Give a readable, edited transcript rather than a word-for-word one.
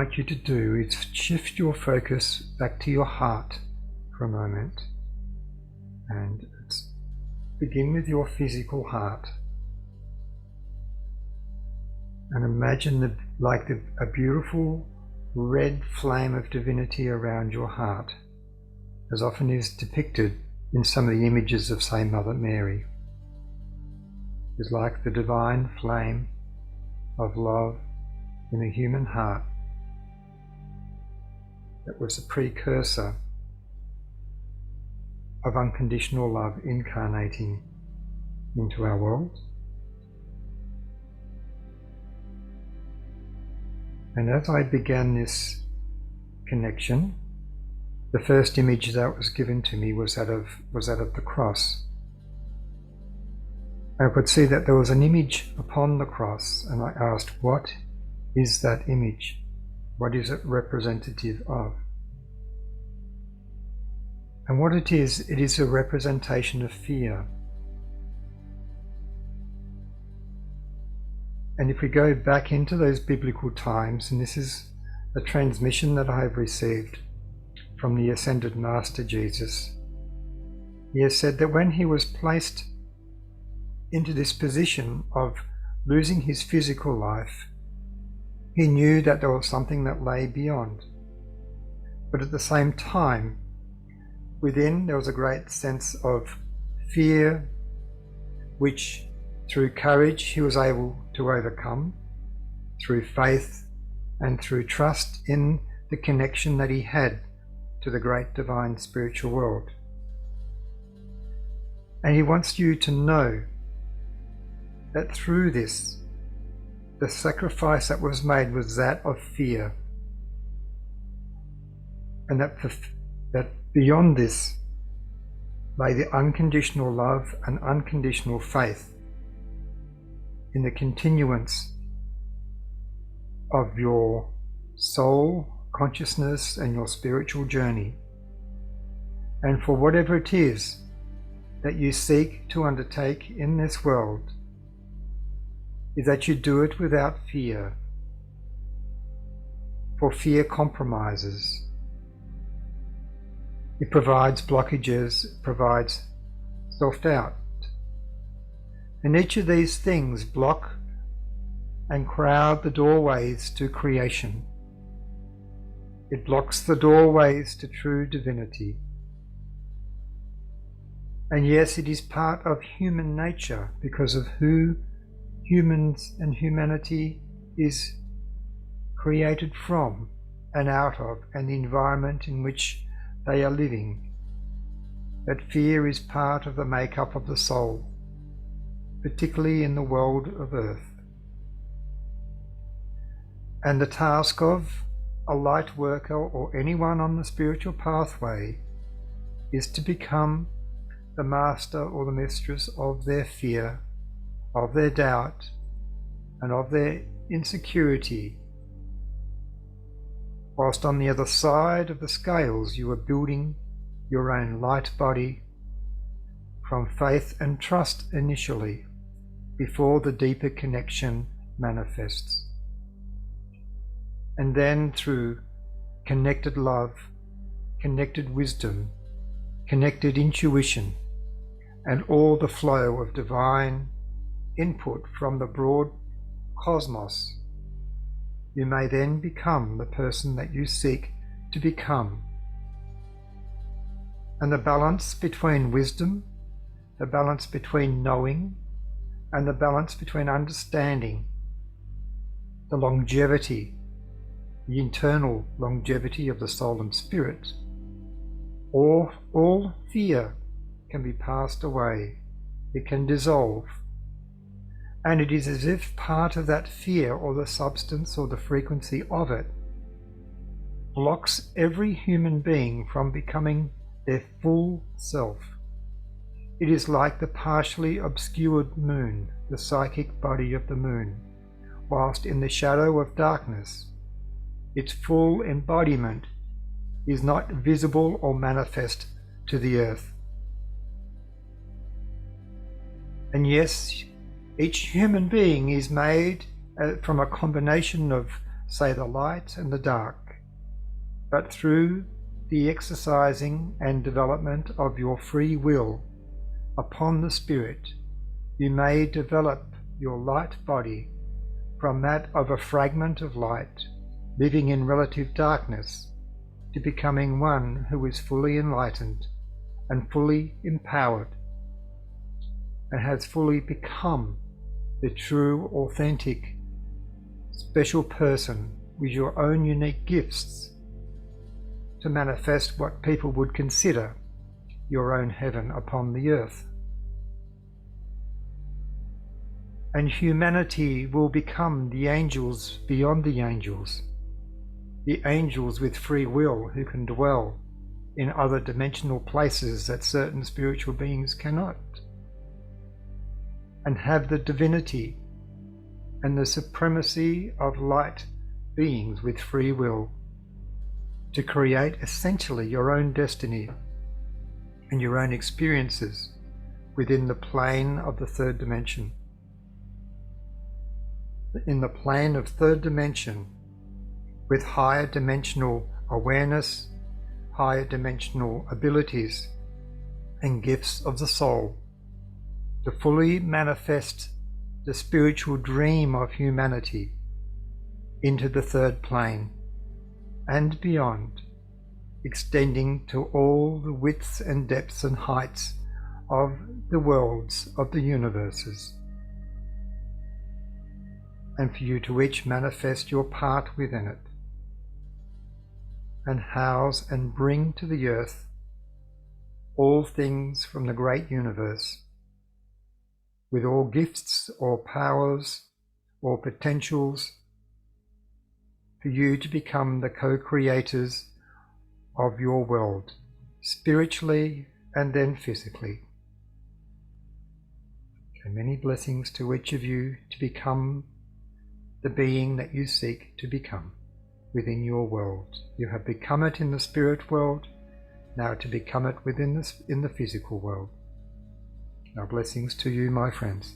like you to do is shift your focus back to your heart for a moment, and let's begin with your physical heart, and imagine a beautiful red flame of divinity around your heart, as often is depicted in some of the images of, say, Mother Mary. It's like the divine flame of love in the human heart that was a precursor of unconditional love incarnating into our world. And as I began this connection, the first image that was given to me was that of the cross. I could see that there was an image upon the cross, and I asked, what is that image? What is it representative of? And what it is a representation of fear. And if we go back into those biblical times, and this is a transmission that I have received from the Ascended Master Jesus, he has said that when he was placed into this position of losing his physical life, he knew that there was something that lay beyond. But at the same time, within there was a great sense of fear, which through courage he was able to overcome, through faith and through trust in the connection that he had to the great divine spiritual world. And he wants you to know that through this, the sacrifice that was made was that of fear, and that beyond this lay the unconditional love and unconditional faith in the continuance of your soul, consciousness, and your spiritual journey. And for whatever it is that you seek to undertake in this world, is that you do it without fear. For fear compromises. It provides blockages, it provides self-doubt. And each of these things block and crowd the doorways to creation. It blocks the doorways to true divinity. And yes, it is part of human nature because of who humans and humanity is created from and out of, and the environment in which they are living. That fear is part of the makeup of the soul, particularly in the world of earth. And the task of a light worker or anyone on the spiritual pathway is to become the master or the mistress of their fear, of their doubt, and of their insecurity, whilst on the other side of the scales you are building your own light body from faith and trust initially, before the deeper connection manifests. And then through connected love, connected wisdom, connected intuition, and all the flow of divine input from the broad cosmos, you may then become the person that you seek to become. And the balance between wisdom, the balance between knowing, and the balance between understanding, the longevity, the internal longevity of the soul and spirit, all fear can be passed away. It can dissolve. And it is as if part of that fear, or the substance or the frequency of it, blocks every human being from becoming their full self. It is like the partially obscured moon, the psychic body of the moon, whilst in the shadow of darkness, its full embodiment is not visible or manifest to the earth. And yes, each human being is made from a combination of say the light and the dark, but through the exercising and development of your free will upon the Spirit, you may develop your light body from that of a fragment of light living in relative darkness to becoming one who is fully enlightened and fully empowered and has fully become the true, authentic, special person with your own unique gifts to manifest what people would consider your own heaven upon the earth. And humanity will become the angels beyond the angels with free will who can dwell in other dimensional places that certain spiritual beings cannot, and have the divinity and the supremacy of light beings with free will to create essentially your own destiny and your own experiences within the plane of the third dimension. In the plane of third dimension, with higher dimensional awareness, higher dimensional abilities and gifts of the soul, to fully manifest the spiritual dream of humanity into the third plane and beyond, extending to all the widths and depths and heights of the worlds of the universes, and for you to each manifest your part within it, and house and bring to the earth all things from the great universe, with all gifts or powers or potentials, for you to become the co-creators of your world, spiritually and then physically. So many blessings to each of you to become the being that you seek to become within your world. You have become it in the spirit world, now to become it in the physical world. Our blessings to you, my friends.